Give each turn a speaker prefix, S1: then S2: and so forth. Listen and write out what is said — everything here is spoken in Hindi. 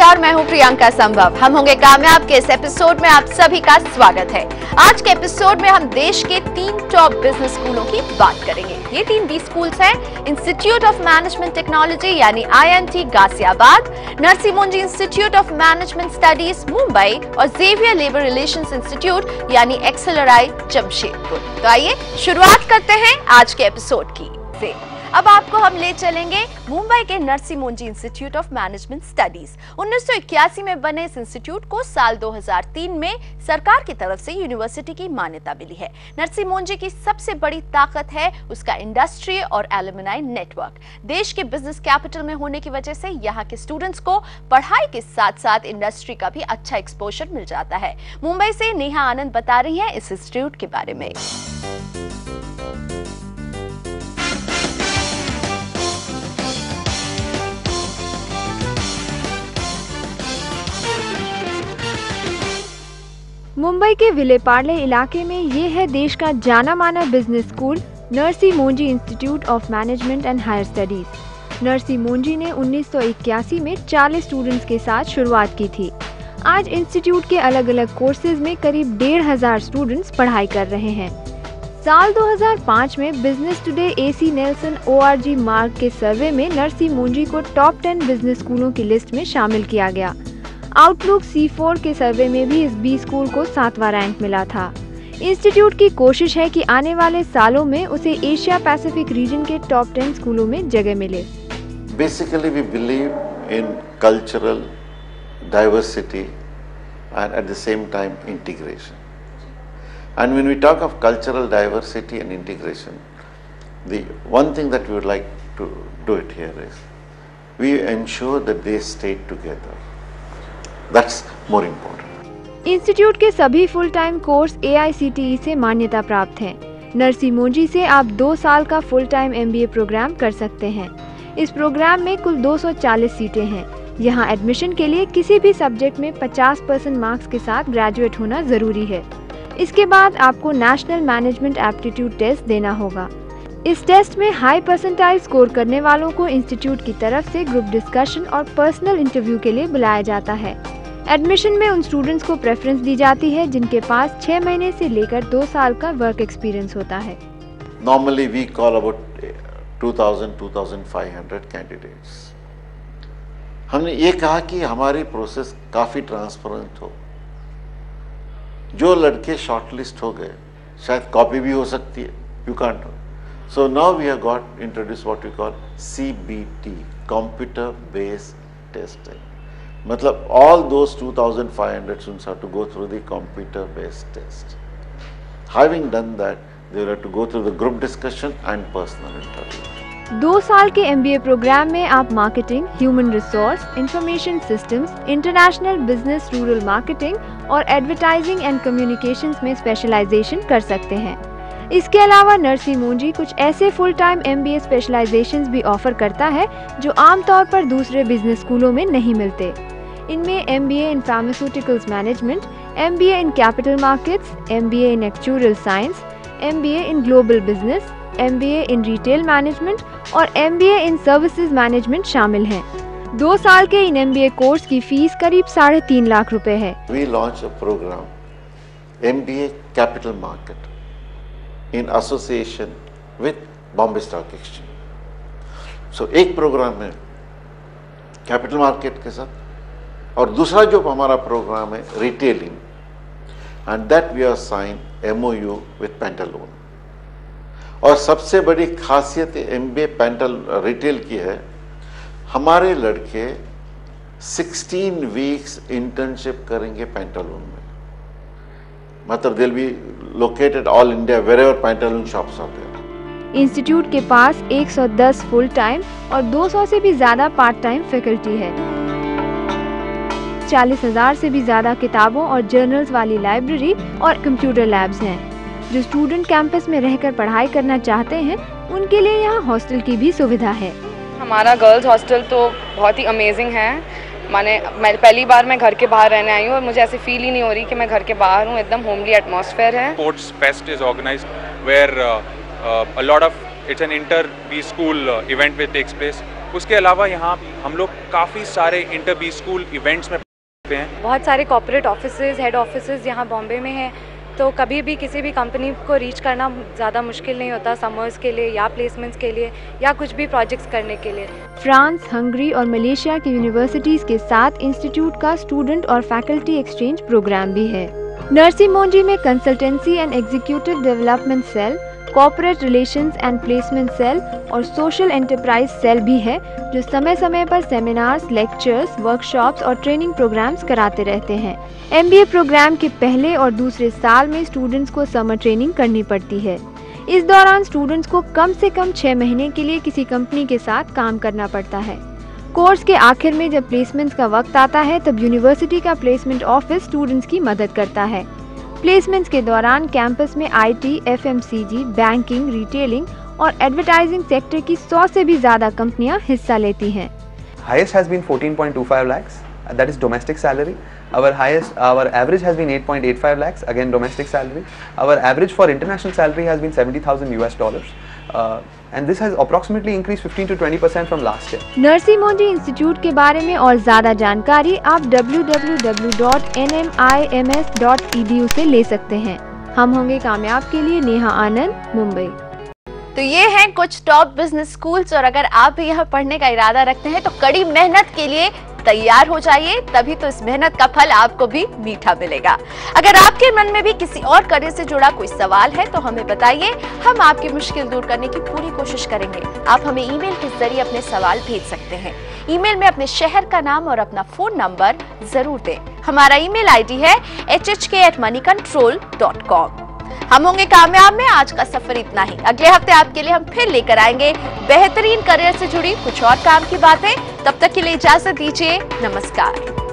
S1: नमस्कार, मैं हूं प्रियंका संभव। हम होंगे कामयाब के इस एपिसोड में आप सभी का स्वागत है। आज के एपिसोड में हम देश के 3 टॉप बिजनेस स्कूलों की बात करेंगे। ये 3 बी स्कूल्स हैं इंस्टीट्यूट ऑफ मैनेजमेंट टेक्नोलॉजी यानी IMT Ghaziabad, Narsi Monjee institute of management studies Mumbai और जेवियर लेबर रिलेशंस इंस्टीट्यूट यानी XLRI जमशेदपुर। तो आइए शुरुआत करते हैं आज के एपिसोड की से। अब आपको हम ले चलेंगे मुंबई के Narsi Monjee institute of management studies. 1981 में बने इस इंस्टीट्यूट को साल 2003 में सरकार की तरफ से यूनिवर्सिटी की मान्यता मिली है। नरसी मुंजी की सबसे बड़ी ताकत है उसका इंडस्ट्री और एलुमनाई नेटवर्क। देश के बिजनेस कैपिटल में होने की वजह से यहाँ के स्टूडेंट्स को पढ़ाई के साथ साथ इंडस्ट्री का भी अच्छा एक्सपोजर मिल जाता है। मुंबई से नेहा आनंद बता रही है इस इंस्टीट्यूट के बारे में।
S2: मुंबई के विलेपार्ले इलाके में ये है देश का जाना माना business school Narsee Monjee institute of management and higher studies. Narsee Monjee ने 1981 में 40 स्टूडेंट्स के साथ शुरुआत की थी। आज इंस्टीट्यूट के अलग अलग कोर्सेज में करीब 1,500 स्टूडेंट्स पढ़ाई कर रहे हैं। साल 2005 में business today AC Nelson ORG mark के सर्वे में नरसी मुंजी को टॉप 10 बिजनेस स्कूलों की लिस्ट में शामिल किया गया। आउटलुक C4 के सर्वे में भी इस बी स्कूल को 7वां रैंक मिला था। इंस्टीट्यूट की कोशिश है कि आने वाले सालों में उसे एशिया पैसिफिक रीजन के टॉप 10 स्कूलों में जगह मिले।
S3: Basically, we believe in cultural diversity and at the same time integration. And when we talk of cultural diversity and integration, the one thing that we would like to do it here is we ensure that they stay together. That's more important.
S2: Institute के सभी फुल टाइम कोर्स AICTE से मान्यता प्राप्त हैं। नरसी मुंजी से आप 2 साल का फुल टाइम MBA प्रोग्राम कर सकते हैं। इस प्रोग्राम में कुल 240 सीटें हैं। यहाँ एडमिशन के लिए किसी भी सब्जेक्ट में 50% मार्क्स के साथ ग्रेजुएट होना जरूरी है। इसके बाद आपको नेशनल मैनेजमेंट एप्टीट्यूड टेस्ट देना होगा। इस टेस्ट में हाई परसेंटाइल स्कोर करने वालों को इंस्टीट्यूट की तरफ से ग्रुप डिस्कशन और पर्सनल इंटरव्यू के लिए बुलाया जाता है। एडमिशन में उन स्टूडेंट्स को प्रेफरेंस दी जाती है जिनके पास 6 महीने से लेकर 2 साल का वर्क एक्सपीरियंस होता है।
S3: Normally we call about 2,000-2,500 candidates. हमने ये कहा कि हमारी प्रोसेस काफ़ी ट्रांसपेरेंट हो। जो लड़के शॉर्टलिस्ट हो गए शायद कॉपी भी हो सकती है, you can't know. So now we have got introduced what we call CBT, computer based testing. मतलब all those 2,500 students have to go through the computer based test. Having done that, they will have to go through the group discussion and personal interview.
S2: 2 साल के MBA प्रोग्राम में आप marketing, human resource, information systems, international business, rural marketing और एडवर्टाइजिंग एंड कम्युनिकेशंस में स्पेशलाइजेशन कर सकते हैं। इसके अलावा नरसी मुंजी कुछ ऐसे फुल टाइम MBA स्पेशलाइजेशंस भी ऑफर करता है जो आमतौर पर दूसरे बिजनेस स्कूलों में नहीं मिलते। इनमें MBA in pharmaceuticals management, MBA in capital markets, MBA in actuarial science, MBA in global business, MBA in retail management और MBA इन सर्विसेज मैनेजमेंट शामिल हैं। 2 साल के इन MBA कोर्स की फीस करीब 3.5 लाख रुपए है।
S3: We launched a program, MBA Capital Market, in association with Bombay Stock Exchange. So एक प्रोग्राम है कैपिटल मार्केट के साथ और दूसरा जो हमारा प्रोग्राम है retailing and that we are sign MOU with Pantaloon. और सबसे बड़ी खासियत MBA पेंटल रिटेल की है, हमारे लड़के 16 वीक्स इंटर्नशिप करेंगे पेंटालून में। मतलब they'll be located all India wherever Pantaloon shops are there.
S2: Institute के पास 110 फुल टाइम और 200 से भी ज्यादा पार्ट टाइम फैकल्टी है। 40,000 से भी ज्यादा किताबों और जर्नल्स वाली लाइब्रेरी और कंप्यूटर लैब्स हैं। जो स्टूडेंट कैंपस में रहकर पढ़ाई करना चाहते हैं उनके लिए यहाँ हॉस्टल की भी सुविधा है।
S4: हमारा गर्ल्स हॉस्टल तो बहुत ही अमेजिंग है। मैं पहली बार मैं घर के बाहर रहने आई हूँ और मुझे ऐसी फील ही नहीं हो रही कि मैं घर के बाहर हूँ। एकदम होमली एटमॉस्फेयर है।
S5: Sports Fest is organized where a lot of it's an inter B school event which takes place उसके अलावा यहाँ हम लोग काफ़ी सारे इंटर बी स्कूल इवेंट्स में हैं।
S6: बहुत सारे कॉर्पोरेट ऑफिसेज, हेड ऑफिसेज यहाँ बॉम्बे में हैं, तो कभी भी किसी भी कंपनी को रीच करना ज़्यादा मुश्किल नहीं होता समर्स के लिए या प्लेसमेंट्स के लिए या कुछ भी प्रोजेक्ट्स करने के लिए।
S2: फ्रांस, हंगरी और मलेशिया की यूनिवर्सिटीज़ के साथ इंस्टीट्यूट का स्टूडेंट और फैकल्टी एक्सचेंज प्रोग्राम भी है। नरसी मोंजी में consultancy and executive development cell, corporate relations and placement cell और सोशल एंटरप्राइज सेल भी है, जो समय समय पर सेमिनार्स, लेक्चर्स, वर्कशॉप्स और ट्रेनिंग प्रोग्राम्स कराते रहते हैं। MBA प्रोग्राम के पहले और दूसरे साल में स्टूडेंट्स को समर ट्रेनिंग करनी पड़ती है। इस दौरान स्टूडेंट्स को कम से कम 6 महीने के लिए किसी कंपनी के साथ काम करना पड़ता है। कोर्स के आखिर में जब प्लेसमेंट्स का वक्त आता है, तब यूनिवर्सिटी का प्लेसमेंट ऑफिस स्टूडेंट्स की मदद करता है। प्लेसमेंट्स के दौरान कैंपस में IT, FMCG, बैंकिंग, रिटेलिंग और एडवर्टाइजिंग सेक्टर की 100 से भी ज़्यादा कंपनियां हिस्सा लेती हैं।
S7: Highest has been 14.25 lakhs, that is domestic salary. Our average has been 8.85 lakhs, again domestic salary. Our average for international salary has been $70,000, and this has approximately increased 15 to 20% from last year.
S2: Narsi Monjee institute के बारे में और ज़्यादा जानकारी आप www.nmims.edu से ले सकते हैं। हम होंगे कामयाब के लिए नेहा आनंद, मुंबई।
S1: तो ये हैं कुछ टॉप बिजनेस स्कूल्स, और अगर आप भी यहाँ पढ़ने का इरादा रखते हैं तो कड़ी मेहनत के लिए तैयार हो जाइए, तभी तो इस मेहनत का फल आपको भी मीठा मिलेगा। अगर आपके मन में भी किसी और करियर से जुड़ा कोई सवाल है तो हमें बताइए, हम आपकी मुश्किल दूर करने की पूरी कोशिश करेंगे। आप हमें ईमेल के जरिए अपने सवाल भेज सकते हैं। ईमेल में अपने शहर का नाम और अपना फोन नंबर जरूर दें। हमारा ईमेल ID है hk@moneycontrol.com। हम होंगे कामयाब में आज का सफर इतना ही। अगले हफ्ते आपके लिए हम फिर लेकर आएंगे बेहतरीन करियर से जुड़ी कुछ और काम की बातें। तब तक के लिए इजाजत दीजिए, नमस्कार।